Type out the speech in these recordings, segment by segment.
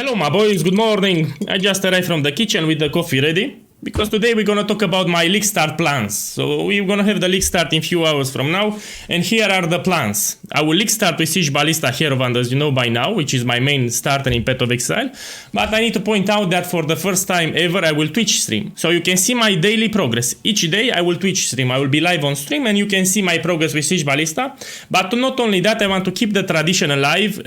Hello my boys, good morning. I just arrived from the kitchen with the coffee ready. Because today we're gonna talk about my Leaguestart plans. So we're gonna have the Leaguestart in few hours from now. And here are the plans. I will Leaguestart with Siege Ballista Herovan, as you know by now, which is my main starter in Path of Exile. But I need to point out that for the first time ever I will Twitch stream. So you can see my daily progress. Each day I will Twitch stream. I will be live on stream and you can see my progress with Siege Ballista. But not only that, I want to keep the tradition alive.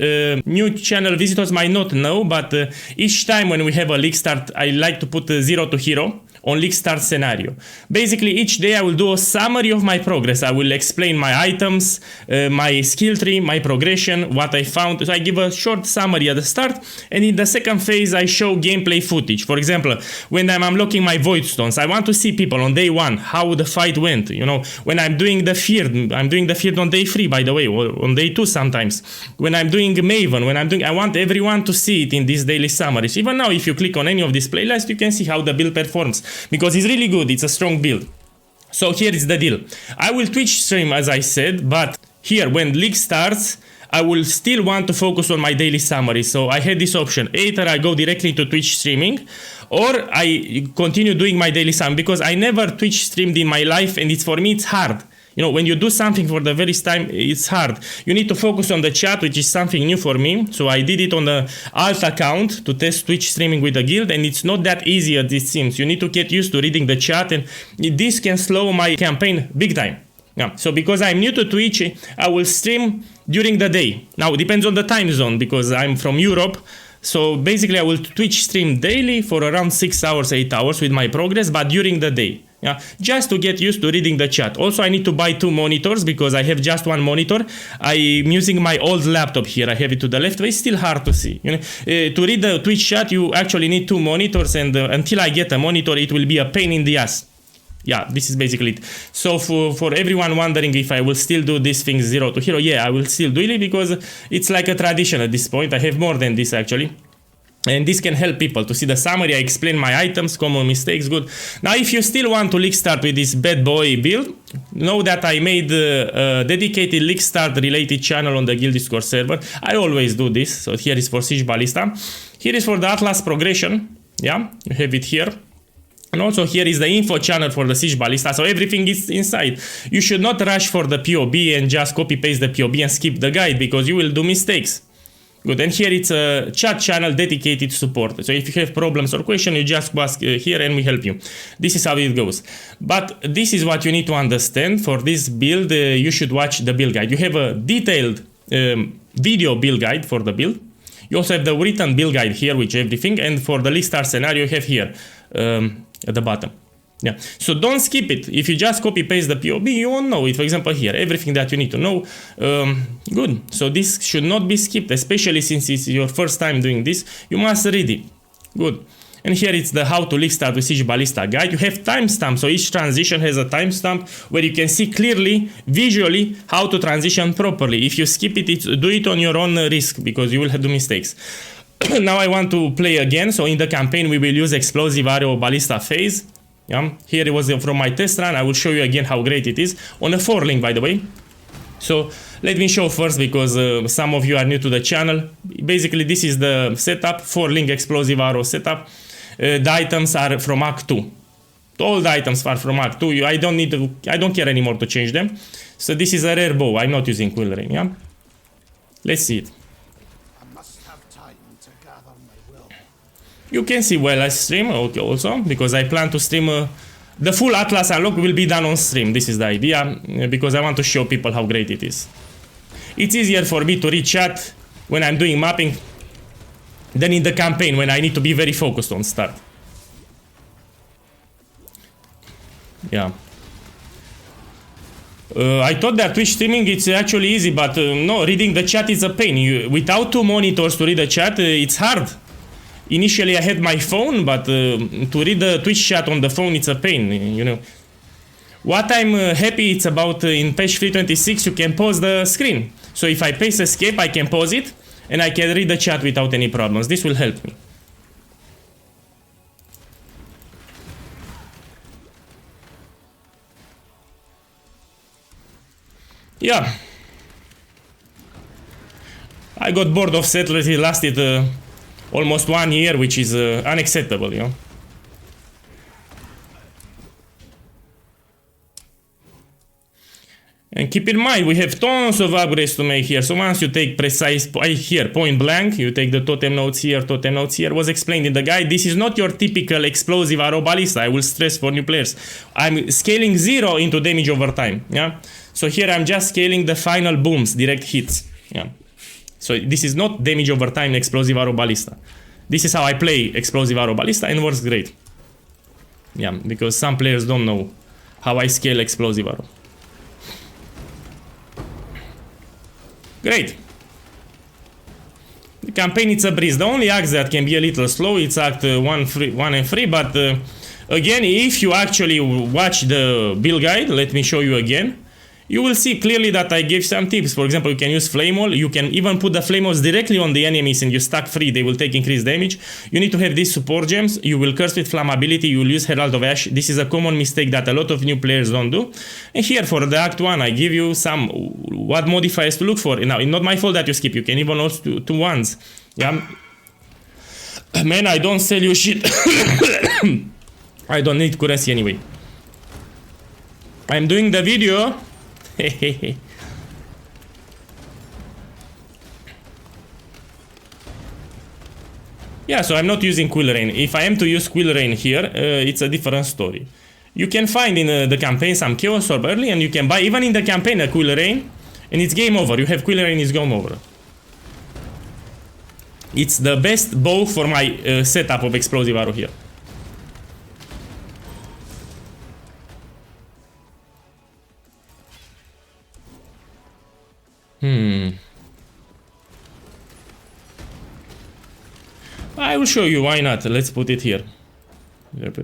New channel visitors might not know, but each time when we have a Leaguestart, I like to put 0 to hero on Leaguestart scenario. Basically, each day I will do a summary of my progress. I will explain my items, my skill tree, my progression, what I found. So I give a short summary at the start, and in the second phase I show gameplay footage. For example, when I'm unlocking my void stones, I want to see people on day 1, how the fight went. You know, when I'm doing the field, I'm doing the field on day 3, by the way, or on day 2 sometimes. When I'm doing Maven, I want everyone to see it in these daily summaries. Even now, if you click on any of these playlists, you can see how the build performs. Because it's really good, it's a strong build. So here is the deal. I will Twitch stream as I said, but here when League starts, I will still want to focus on my daily summary. So I had this option. Either I go directly to Twitch streaming, or I continue doing my daily summary, because I never Twitch streamed in my life, and for me it's hard. You know, when you do something for the first time, it's hard. You need to focus on the chat, which is something new for me. So I did it on the alt account to test Twitch streaming with the guild, and it's not that easy as it seems. You need to get used to reading the chat, and this can slow my campaign big time. Yeah. So because I'm new to Twitch, I will stream during the day. Now it depends on the time zone, because I'm from Europe. So basically I will Twitch stream daily for around 6 hours, 8 hours with my progress, but during the day. Yeah, just to get used to reading the chat. Also, I need to buy 2 monitors because I have just 1 monitor. I'm using my old laptop here. I have it to the left, but it's still hard to see. You know, to read the Twitch chat, you actually need 2 monitors, and until I get a monitor, it will be a pain in the ass. Yeah, this is basically it. So for everyone wondering if I will still do these things 0 to hero, yeah, I will still do it because it's like a tradition at this point. I have more than this actually. And this can help people to see the summary. I explain my items, common mistakes, good. Now, if you still want to Leaguestart with this bad boy build, know that I made a dedicated Leaguestart related channel on the guild Discord server. I always do this. So here is for Siege Ballista. Here is for the Atlas progression. Yeah, you have it here. And also here is the info channel for the Siege Ballista, so everything is inside. You should not rush for the POB and just copy paste the POB and skip the guide, because you will do mistakes. Good, and here it's a chat channel dedicated to support. So if you have problems or questions, you just ask here and we help you. This is how it goes. But this is what you need to understand. For this build, you should watch the build guide. You have a detailed video build guide for the build. You also have the written build guide here, which everything. And for the Leaguestart scenario, you have here at the bottom. Yeah, so don't skip it. If you just copy paste the POB, you won't know it. For example, here, everything that you need to know. Good. So this should not be skipped, especially since it's your first time doing this. You must read it. Good. And here it's the how to Leaguestart with Siege Ballista guide. You have timestamp, so each transition has a timestamp where you can see clearly, visually, how to transition properly. If you skip it, do it on your own risk, because you will have to do mistakes. Now I want to play again. So in the campaign, we will use explosive arrow ballista phase. Yeah, here it was from my test run. I will show you again how great it is on a 4 link, by the way. So let me show first, because some of you are new to the channel. Basically, this is the setup, 4 link explosive arrow setup. The items are from Act 2. All the items are from Act 2. I don't care anymore to change them. So this is a rare bow. I'm not using Quill Rain. Yeah, let's see it. You can see while I stream, okay, also, because I plan to stream the full Atlas unlock will be done on stream. This is the idea, because I want to show people how great it is. It's easier for me to read chat when I'm doing mapping than in the campaign, when I need to be very focused on start. Yeah. I thought that Twitch streaming it's actually easy, but no, reading the chat is a pain. Without 2 monitors to read the chat, it's hard. Initially I had my phone, but to read the Twitch chat on the phone, it's a pain, you know. What I'm happy it's about in patch 3.26, you can pause the screen. So if I paste escape, I can pause it, and I can read the chat without any problems. This will help me. Yeah. I got bored of Settlers, it lasted almost 1 year, which is unacceptable, you know. And keep in mind, we have tons of upgrades to make here. So once you take precise, here, point blank, you take the totem nodes here, was explained in the guide. This is not your typical explosive arrow ballista. I will stress for new players. I'm scaling 0 into damage over time, yeah? So here I'm just scaling the final booms, direct hits, yeah? So this is not damage over time explosive arrow ballista. This is how I play explosive arrow ballista and works great. Yeah, because some players don't know how I scale explosive arrow. Great. The campaign, it's a breeze. The only acts that can be a little slow, it's act 1 and 3, but again, if you actually watch the build guide, let me show you again, you will see clearly that I gave some tips. For example, you can use flame wall. You can even put the flame walls directly on the enemies and you stack free. They will take increased damage. You need to have these support gems. You will curse with flammability. You will use Herald of Ash. This is a common mistake that a lot of new players don't do. And here for the Act 1, I give you some what modifiers to look for. Now, it's not my fault that you skip. You can even also do ones. Yeah. Man, I don't sell you shit. I don't need currency anyway. I'm doing the video. Yeah, so I'm not using Quill Rain. If I am to use Quill Rain here, it's a different story. You can find in the campaign some Chaos Orb early, and you can buy even in the campaign a Quill Rain, and it's game over. You have Quill Rain, it's game over. It's the best bow for my setup of Explosive Arrow here. I will show you, why not? Let's put it here.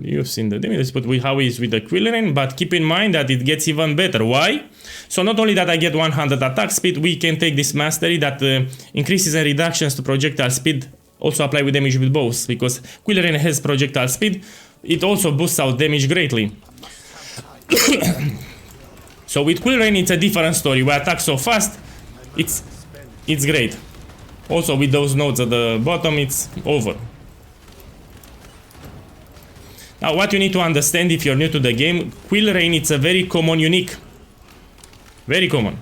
You've seen the damage. Let's put how it is with the Quill Rain, but keep in mind that it gets even better. Why? So not only that I get 100 attack speed, we can take this mastery that increases and reductions to projectile speed also apply with damage with bows, because Quill Rain has projectile speed. It also boosts out damage greatly. So with Quill Rain it's a different story. We attack so fast, it's great. Also with those nodes at the bottom, it's over. Now what you need to understand if you're new to the game, Quill Rain, it's a very common unique. Very common.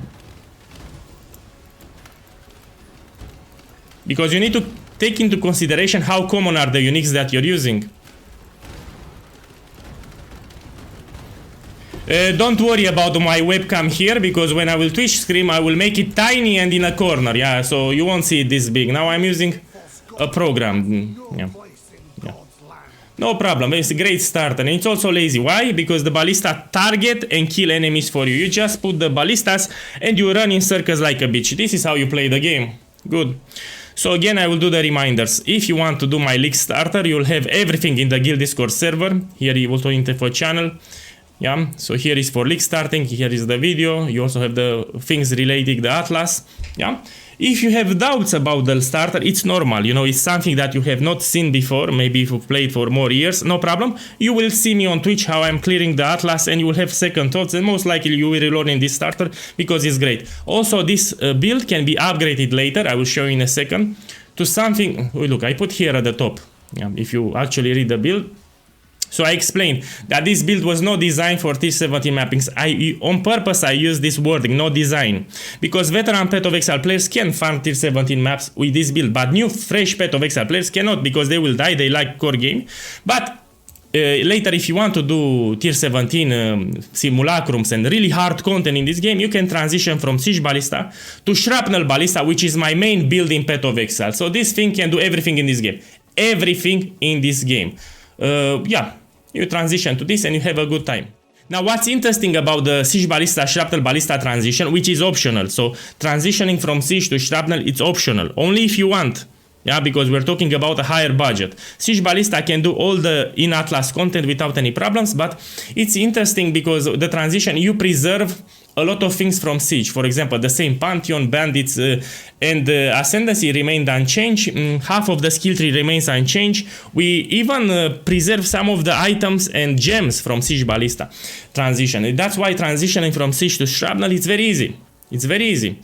Because you need to take into consideration how common are the uniques that you're using. Don't worry about my webcam here, because when I will Twitch stream, I will make it tiny and in a corner, yeah, so you won't see it this big. Now I'm using a program, yeah. No problem, it's a great start, and it's also lazy. Why? Because the ballista target and kill enemies for you. You just put the ballistas and you run in circles like a bitch. This is how you play the game. Good. So again, I will do the reminders. If you want to do my Leaguestarter, you'll have everything in the guild Discord server. Here you also info channel. Yeah, so here is for league starting, here is the video, you also have the things relating the Atlas, yeah. If you have doubts about the starter, it's normal, you know, it's something that you have not seen before, maybe if you've played for more years, no problem. You will see me on Twitch how I'm clearing the Atlas, and you will have second thoughts, and most likely you will reload in this starter, because it's great. Also, this build can be upgraded later, I will show you in a second, to something, oh, look, I put here at the top, yeah, if you actually read the build. So I explained that this build was not designed for tier 17 mappings. On purpose I used this wording, no design, because veteran Path of Exile players can farm tier 17 maps with this build, but new fresh Path of Exile players cannot, because they will die, they like core game. But later, if you want to do tier 17 simulacrums and really hard content in this game, you can transition from Siege Ballista to Shrapnel Ballista, which is my main build in Path of Exile. So this thing can do everything in this game. Everything in this game. Yeah, you transition to this and you have a good time. Now what's interesting about the Siege Ballista Shrapnel Ballista transition, which is optional, so transitioning from Siege to Shrapnel, it's optional, only if you want, yeah, because we're talking about a higher budget. Siege Ballista can do all the in-Atlas content without any problems, but it's interesting because the transition, you preserve a lot of things from Siege. For example, the same Pantheon, Bandits, and Ascendancy remained unchanged. Half of the skill tree remains unchanged. We even preserve some of the items and gems from Siege Ballista transition. And that's why transitioning from Siege to Shrapnel, it's very easy. It's very easy.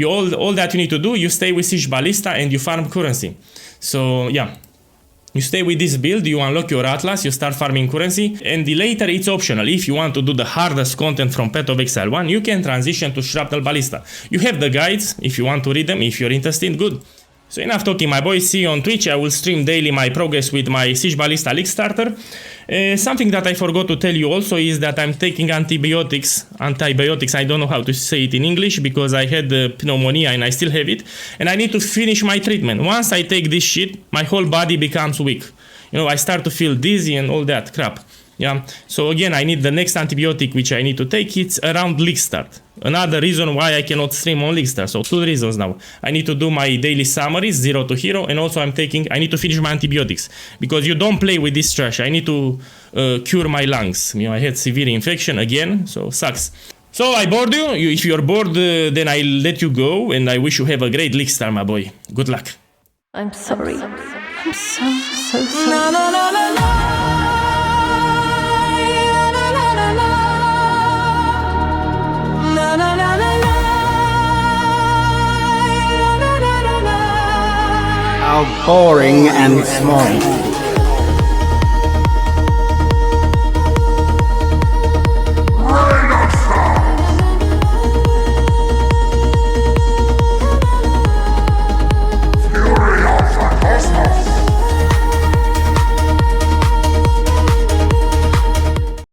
all that you need to do, you stay with Siege Ballista and you farm currency. So yeah, you stay with this build, you unlock your Atlas, you start farming currency, and later it's optional. If you want to do the hardest content from Path of Exile 1, you can transition to Shrapnel Ballista. You have the guides, if you want to read them, if you're interested, good. So enough talking, my boys. See you on Twitch. I will stream daily my progress with my Siege Ballista Leaguestarter. Something that I forgot to tell you also is that I'm taking antibiotics. I don't know how to say it in English because I had pneumonia and I still have it. And I need to finish my treatment. Once I take this shit, my whole body becomes weak. You know, I start to feel dizzy and all that crap. Yeah. So again, I need the next antibiotic which I need to take. It's around Leaguestart. Another reason why I cannot stream on Leaguestart. So 2 reasons now. I need to do my daily summaries, 0 to hero, and also I need to finish my antibiotics. Because you don't play with this trash. I need to cure my lungs. You know, I had severe infection again, so sucks. So I bored you. If you're bored, then I'll let you go, and I wish you have a great Leaguestart, my boy. Good luck. I'm sorry. I'm so sorry. How boring and small.